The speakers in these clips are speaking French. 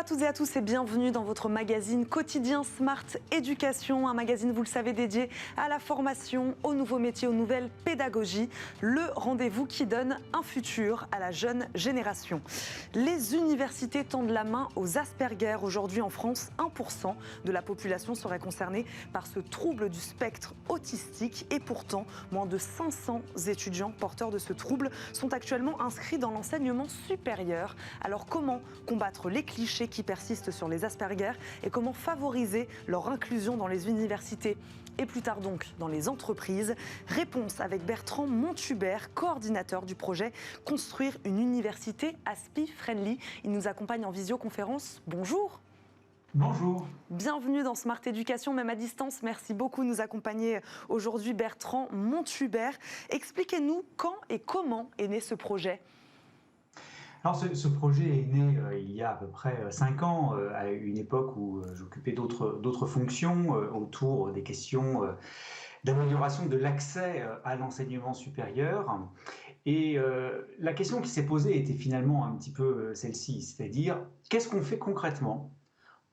toutes et à tous et bienvenue dans votre magazine quotidien Smart Éducation, un magazine, vous le savez, dédié à la formation, aux nouveaux métiers, aux nouvelles pédagogies, le rendez-vous qui donne un futur à la jeune génération. Les universités tendent la main aux Asperger. Aujourd'hui en France, 1% de la population serait concernée par ce trouble du spectre autistique et pourtant, moins de 500 étudiants porteurs de ce trouble sont actuellement inscrits dans l'enseignement supérieur. Alors comment combattre les clichés qui persistent sur les Asperger et comment favoriser leur inclusion dans les universités et plus tard donc dans les entreprises? Réponse avec Bertrand Montubert, coordinateur du projet Construire une université Aspi Friendly. Il nous accompagne en visioconférence. Bonjour. Bonjour. Bienvenue dans Smart Éducation, même à distance. Merci beaucoup de nous accompagner aujourd'hui, Bertrand Montubert. Expliquez-nous quand et comment est né ce projet. Alors ce projet est né il y a à peu près 5 ans, à une époque où j'occupais d'autres fonctions autour des questions d'amélioration de l'accès à l'enseignement supérieur. Et la question qui s'est posée était finalement un petit peu celle-ci, c'est-à-dire qu'est-ce qu'on fait concrètement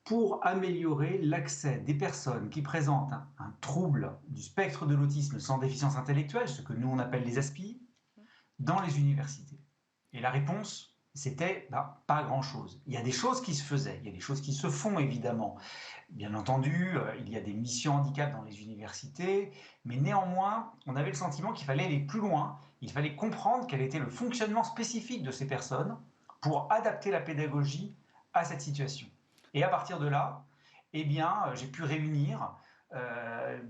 pour améliorer l'accès des personnes qui présentent un trouble du spectre de l'autisme sans déficience intellectuelle, ce que nous on appelle les ASPI, dans les universités. Et la réponse, c'était pas grand-chose. Il y a des choses qui se faisaient, il y a des choses qui se font évidemment. Bien entendu, il y a des missions handicap dans les universités, mais néanmoins, on avait le sentiment qu'il fallait aller plus loin, il fallait comprendre quel était le fonctionnement spécifique de ces personnes pour adapter la pédagogie à cette situation. Et à partir de là, eh bien, j'ai pu réunir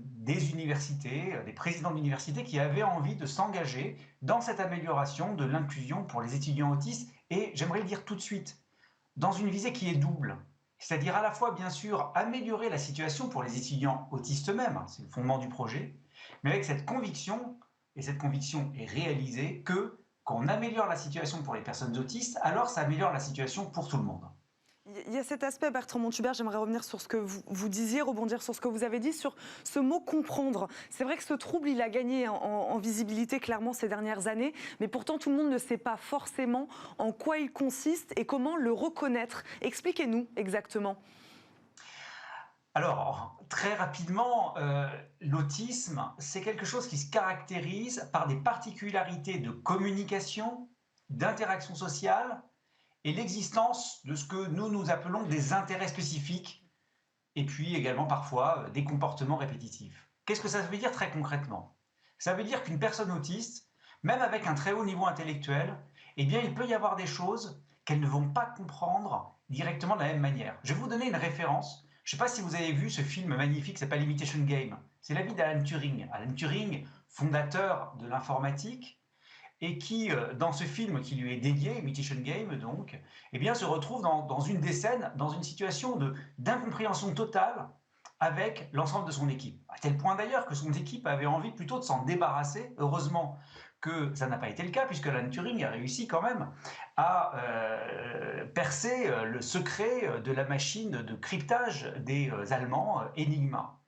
des universités, des présidents d'universités qui avaient envie de s'engager dans cette amélioration de l'inclusion pour les étudiants autistes. Et j'aimerais le dire tout de suite, dans une visée qui est double. C'est-à-dire à la fois, bien sûr, améliorer la situation pour les étudiants autistes eux-mêmes, c'est le fondement du projet, mais avec cette conviction, et cette conviction est réalisée, que quand on améliore la situation pour les personnes autistes, alors ça améliore la situation pour tout le monde. Il y a cet aspect, Bertrand Montubert, j'aimerais revenir sur ce que vous disiez, rebondir sur ce que vous avez dit, sur ce mot « comprendre ». C'est vrai que ce trouble, il a gagné en visibilité clairement ces dernières années, mais pourtant tout le monde ne sait pas forcément en quoi il consiste et comment le reconnaître. Expliquez-nous exactement. Alors, très rapidement, l'autisme, c'est quelque chose qui se caractérise par des particularités de communication, d'interaction sociale, et l'existence de ce que nous appelons des intérêts spécifiques, et puis également parfois des comportements répétitifs. Qu'est-ce que ça veut dire très concrètement? Ça veut dire qu'une personne autiste, même avec un très haut niveau intellectuel, eh bien il peut y avoir des choses qu'elles ne vont pas comprendre directement de la même manière. Je vais vous donner une référence. Je ne sais pas si vous avez vu ce film magnifique qui s'appelle Imitation Game. C'est la vie d'Alan Turing. Alan Turing, fondateur de l'informatique, et qui, dans ce film qui lui est dédié, Imitation Game donc, eh bien, se retrouve dans une des scènes, dans une situation d'incompréhension totale avec l'ensemble de son équipe. À tel point d'ailleurs que son équipe avait envie plutôt de s'en débarrasser. Heureusement que ça n'a pas été le cas, puisque Alan Turing a réussi quand même à percer le secret de la machine de cryptage des Allemands, Enigma.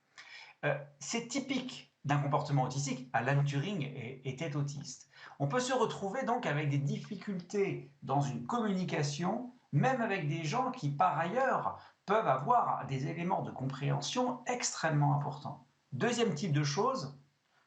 C'est typique d'un comportement autistique. Alan Turing était autiste. On peut se retrouver donc avec des difficultés dans une communication, même avec des gens qui par ailleurs peuvent avoir des éléments de compréhension extrêmement importants. Deuxième type de chose,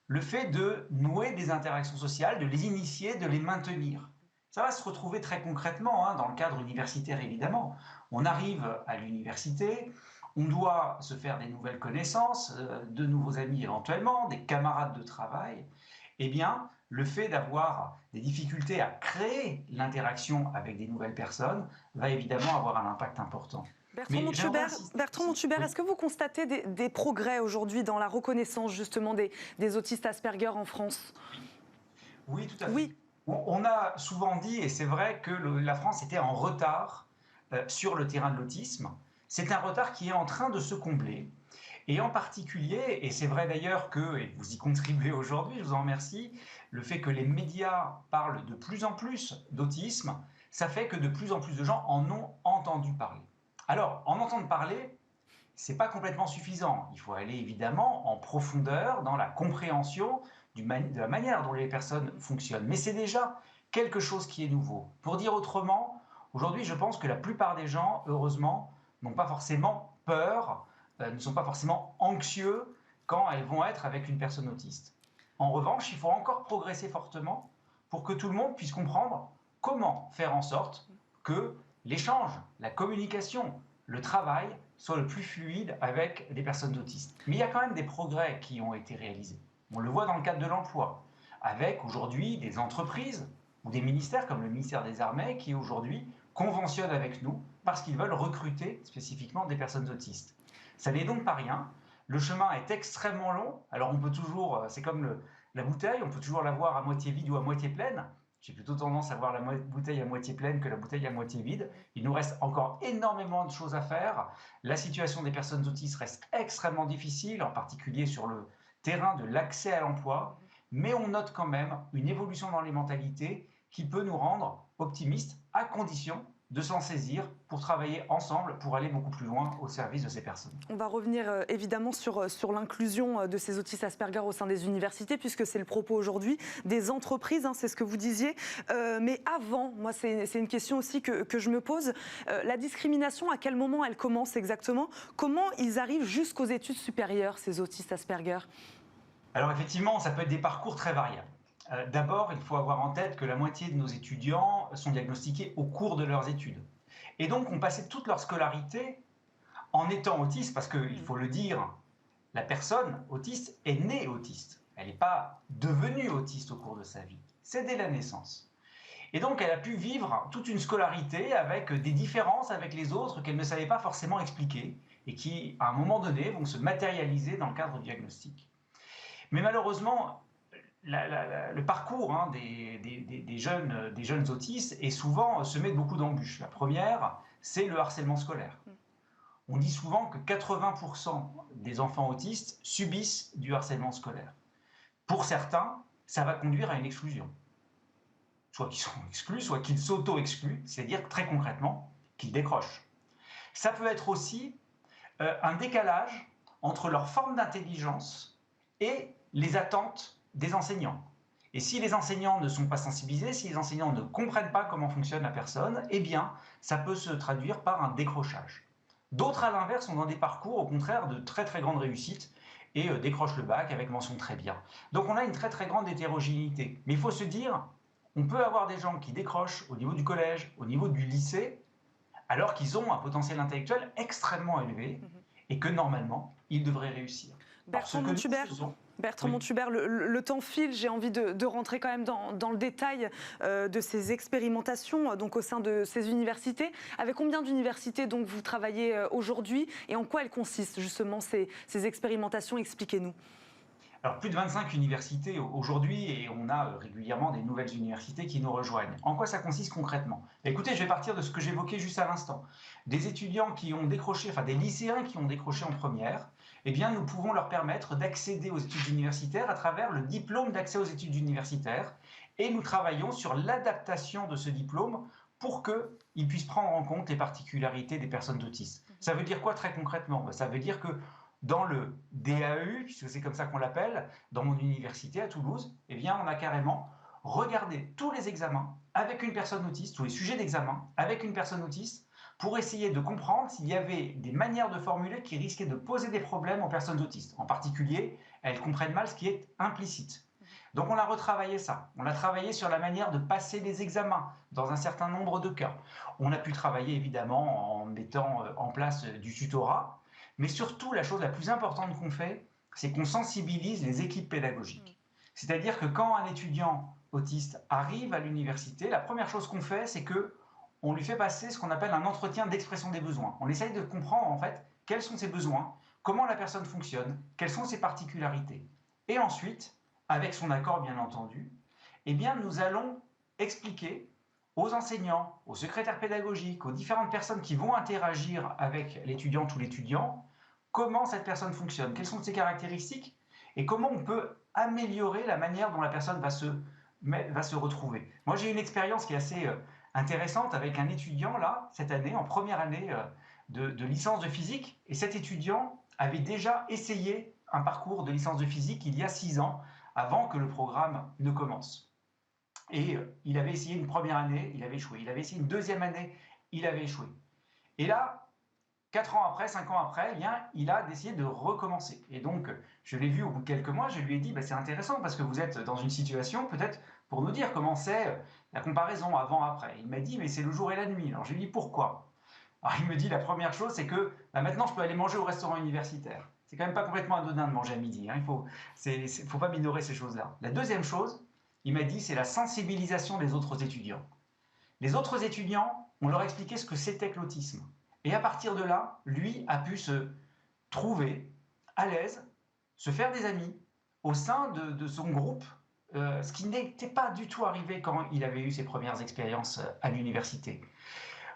le fait de nouer des interactions sociales, de les initier, de les maintenir. Ça va se retrouver très concrètement dans le cadre universitaire évidemment. On arrive à l'université, on doit se faire des nouvelles connaissances, de nouveaux amis éventuellement, des camarades de travail. Eh bien, le fait d'avoir des difficultés à créer l'interaction avec des nouvelles personnes va évidemment avoir un impact important. Bertrand Montubert, est-ce que vous constatez des progrès aujourd'hui dans la reconnaissance justement des autistes Asperger en France? Oui, tout à fait. Oui. On a souvent dit, et c'est vrai que la France était en retard sur le terrain de l'autisme. C'est un retard qui est en train de se combler. Et en particulier, et c'est vrai d'ailleurs que, et vous y contribuez aujourd'hui, je vous en remercie, le fait que les médias parlent de plus en plus d'autisme, ça fait que de plus en plus de gens en ont entendu parler. Alors, en entendre parler, c'est pas complètement suffisant. Il faut aller évidemment en profondeur dans la compréhension de la manière dont les personnes fonctionnent. Mais c'est déjà quelque chose qui est nouveau. Pour dire autrement, Aujourd'hui, je pense que la plupart des gens, heureusement, n'ont pas forcément peur, ne sont pas forcément anxieux quand elles vont être avec une personne autiste. En revanche, il faut encore progresser fortement pour que tout le monde puisse comprendre comment faire en sorte que l'échange, la communication, le travail soit le plus fluide avec des personnes autistes. Mais il y a quand même des progrès qui ont été réalisés. On le voit dans le cadre de l'emploi, avec aujourd'hui des entreprises ou des ministères comme le ministère des Armées qui aujourd'hui conventionnent avec nous parce qu'ils veulent recruter spécifiquement des personnes autistes. Ça n'est donc pas rien. Le chemin est extrêmement long. Alors on peut toujours, c'est comme la bouteille, on peut toujours la voir à moitié vide ou à moitié pleine. J'ai plutôt tendance à voir la bouteille à moitié pleine que la bouteille à moitié vide. Il nous reste encore énormément de choses à faire. La situation des personnes autistes reste extrêmement difficile, en particulier sur le terrain de l'accès à l'emploi. Mais on note quand même une évolution dans les mentalités qui peut nous rendre optimistes, à condition de s'en saisir pour travailler ensemble, pour aller beaucoup plus loin au service de ces personnes. On va revenir évidemment sur l'inclusion de ces autistes Asperger au sein des universités, puisque c'est le propos aujourd'hui des entreprises, hein, c'est ce que vous disiez. Mais avant, moi c'est une question aussi que je me pose, la discrimination, à quel moment elle commence exactement? Comment ils arrivent jusqu'aux études supérieures, ces autistes Asperger? Alors effectivement, ça peut être des parcours très variables. D'abord, il faut avoir en tête que la moitié de nos étudiants sont diagnostiqués au cours de leurs études. Et donc, ont passé toute leur scolarité en étant autistes, parce qu'il faut le dire, la personne autiste est née autiste. Elle n'est pas devenue autiste au cours de sa vie. C'est dès la naissance. Et donc, elle a pu vivre toute une scolarité avec des différences avec les autres qu'elle ne savait pas forcément expliquer et qui, à un moment donné, vont se matérialiser dans le cadre du diagnostic. Mais malheureusement, le parcours des jeunes autistes est souvent semé de beaucoup d'embûches. La première, c'est le harcèlement scolaire. On dit souvent que 80% des enfants autistes subissent du harcèlement scolaire. Pour certains, ça va conduire à une exclusion. Soit qu'ils sont exclus, soit qu'ils s'auto-excluent, c'est-à-dire très concrètement qu'ils décrochent. Ça peut être aussi un décalage entre leur forme d'intelligence et les attentes des enseignants. Et si les enseignants ne sont pas sensibilisés, si les enseignants ne comprennent pas comment fonctionne la personne, eh bien, ça peut se traduire par un décrochage. D'autres, à l'inverse, sont dans des parcours, au contraire, de très très grande réussite et décrochent le bac avec mention très bien. Donc on a une très très grande hétérogénéité. Mais il faut se dire, on peut avoir des gens qui décrochent au niveau du collège, au niveau du lycée, alors qu'ils ont un potentiel intellectuel extrêmement élevé et que normalement, ils devraient réussir. Bertrand Montubert, le temps file, j'ai envie de rentrer quand même dans le détail de ces expérimentations donc au sein de ces universités. Avec combien d'universités donc vous travaillez aujourd'hui et en quoi elles consistent justement ces expérimentations? Expliquez-nous. Alors, plus de 25 universités aujourd'hui et on a régulièrement des nouvelles universités qui nous rejoignent. En quoi ça consiste concrètement? Écoutez, je vais partir de ce que j'évoquais juste à l'instant. Des étudiants qui ont décroché, enfin des lycéens qui ont décroché en première, eh bien nous pouvons leur permettre d'accéder aux études universitaires à travers le diplôme d'accès aux études universitaires et nous travaillons sur l'adaptation de ce diplôme pour qu'ils puissent prendre en compte les particularités des personnes autistes. Ça veut dire quoi très concrètement? Ça veut dire que dans le DAEU, puisque c'est comme ça qu'on l'appelle, dans mon université à Toulouse, eh bien, on a carrément regardé tous les examens avec une personne autiste, tous les sujets d'examen avec une personne autiste, pour essayer de comprendre s'il y avait des manières de formuler qui risquaient de poser des problèmes aux personnes autistes. En particulier, elles comprennent mal ce qui est implicite. Donc on a retravaillé ça. On a travaillé sur la manière de passer les examens dans un certain nombre de cas. On a pu travailler évidemment en mettant en place du tutorat. Mais surtout, la chose la plus importante qu'on fait, c'est qu'on sensibilise les équipes pédagogiques. C'est-à-dire que quand un étudiant autiste arrive à l'université, la première chose qu'on fait, c'est qu'on lui fait passer ce qu'on appelle un entretien d'expression des besoins. On essaye de comprendre en fait quels sont ses besoins, comment la personne fonctionne, quelles sont ses particularités. Et ensuite, avec son accord bien entendu, eh bien, nous allons expliquer aux enseignants, aux secrétaires pédagogiques, aux différentes personnes qui vont interagir avec l'étudiante ou l'étudiant, comment cette personne fonctionne, quelles sont ses caractéristiques et comment on peut améliorer la manière dont la personne va se retrouver. Moi, j'ai une expérience qui est assez intéressante avec un étudiant, là, cette année, en première année de licence de physique. Et cet étudiant avait déjà essayé un parcours de licence de physique il y a 6 ans, avant que le programme ne commence. Et il avait essayé une première année, il avait échoué. Il avait essayé une deuxième année, il avait échoué. Et là, 4 ans après, 5 ans après, eh bien, il a décidé de recommencer. Et donc, je l'ai vu au bout de quelques mois, je lui ai dit, bah, c'est intéressant parce que vous êtes dans une situation, peut-être pour nous dire comment c'est la comparaison avant-après. Il m'a dit, mais c'est le jour et la nuit. Alors, je lui ai dit, pourquoi? Alors, il me dit, la première chose, c'est que bah, maintenant, je peux aller manger au restaurant universitaire. C'est quand même pas complètement anodin de manger à midi. Hein. Faut pas minorer ces choses-là. La deuxième chose, il m'a dit, c'est la sensibilisation des autres étudiants. Les autres étudiants, on leur expliquait ce que c'était que l'autisme. Et à partir de là, lui a pu se trouver à l'aise, se faire des amis au sein de son groupe, ce qui n'était pas du tout arrivé quand il avait eu ses premières expériences à l'université.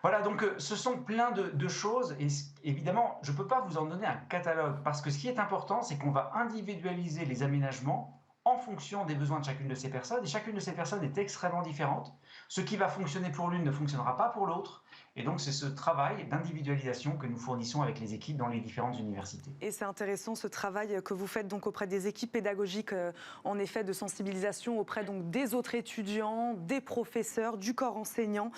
Voilà, donc ce sont plein de choses et évidemment, je ne peux pas vous en donner un catalogue parce que ce qui est important, c'est qu'on va individualiser les aménagements en fonction des besoins de chacune de ces personnes et chacune de ces personnes est extrêmement différente. Ce qui va fonctionner pour l'une ne fonctionnera pas pour l'autre. Et donc, c'est ce travail d'individualisation que nous fournissons avec les équipes dans les différentes universités. Et c'est intéressant ce travail que vous faites donc auprès des équipes pédagogiques, en effet, de sensibilisation auprès donc des autres étudiants, des professeurs, du corps enseignant.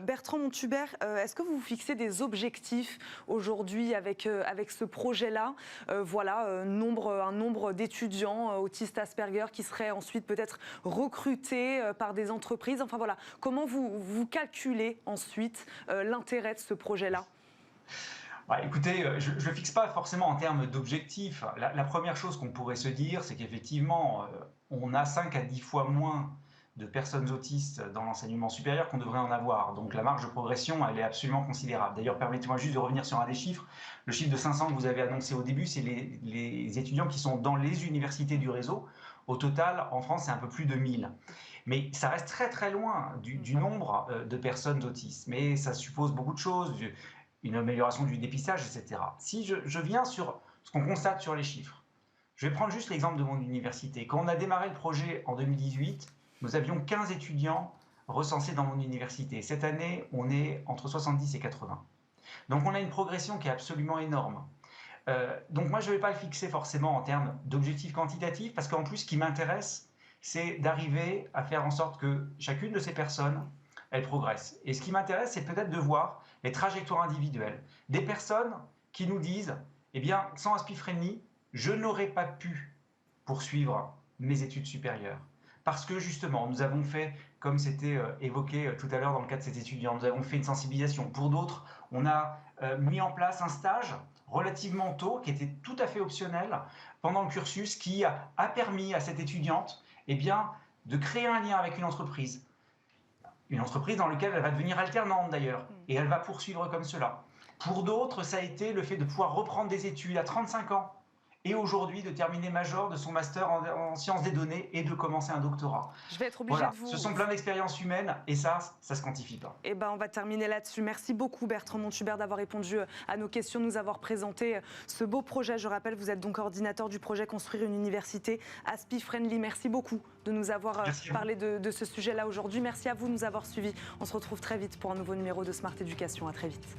Bertrand Montubert, est-ce que vous vous fixez des objectifs aujourd'hui avec ce projet-là? Un nombre d'étudiants autistes Asperger qui seraient ensuite peut-être recrutés par des entreprises. Enfin voilà, comment vous calculez ensuite l'intérêt de ce projet-là? Écoutez, je ne le fixe pas forcément en termes d'objectifs. La première chose qu'on pourrait se dire, c'est qu'effectivement, on a 5 à 10 fois moins de personnes autistes dans l'enseignement supérieur qu'on devrait en avoir. Donc la marge de progression, elle est absolument considérable. D'ailleurs, permettez-moi juste de revenir sur un des chiffres. Le chiffre de 500 que vous avez annoncé au début, c'est les étudiants qui sont dans les universités du réseau. Au total, en France, c'est un peu plus de 1000. Mais ça reste très très loin du nombre de personnes autistes. Mais ça suppose beaucoup de choses, une amélioration du dépistage, etc. Si je viens sur ce qu'on constate sur les chiffres, je vais prendre juste l'exemple de mon université. Quand on a démarré le projet en 2018, nous avions 15 étudiants recensés dans mon université. Cette année, on est entre 70 et 80. Donc on a une progression qui est absolument énorme. Donc moi, je ne vais pas le fixer forcément en termes d'objectifs quantitatifs, parce qu'en plus, ce qui m'intéresse, c'est d'arriver à faire en sorte que chacune de ces personnes, elle progresse. Et ce qui m'intéresse, c'est peut-être de voir les trajectoires individuelles. Des personnes qui nous disent, eh bien, sans AspiFriendly, je n'aurais pas pu poursuivre mes études supérieures. Parce que justement, nous avons fait, comme c'était évoqué tout à l'heure dans le cas de ces étudiants, nous avons fait une sensibilisation. Pour d'autres, on a mis en place un stage relativement tôt, qui était tout à fait optionnel pendant le cursus, qui a permis à cette étudiante de créer un lien avec une entreprise dans laquelle elle va devenir alternante d'ailleurs, et elle va poursuivre comme cela. Pour d'autres, ça a été le fait de pouvoir reprendre des études à 35 ans, et aujourd'hui de terminer major de son master en sciences des données et de commencer un doctorat. Je vais être obligée de vous... Ce sont plein d'expériences humaines et ça se quantifie pas. Eh ben, on va terminer là-dessus. Merci beaucoup Bertrand Montubert d'avoir répondu à nos questions, de nous avoir présenté ce beau projet. Je rappelle, vous êtes donc coordinateur du projet Construire une université AspiFriendly. Merci beaucoup de nous avoir parlé de ce sujet-là aujourd'hui. Merci à vous de nous avoir suivis. On se retrouve très vite pour un nouveau numéro de Smart Éducation. À très vite.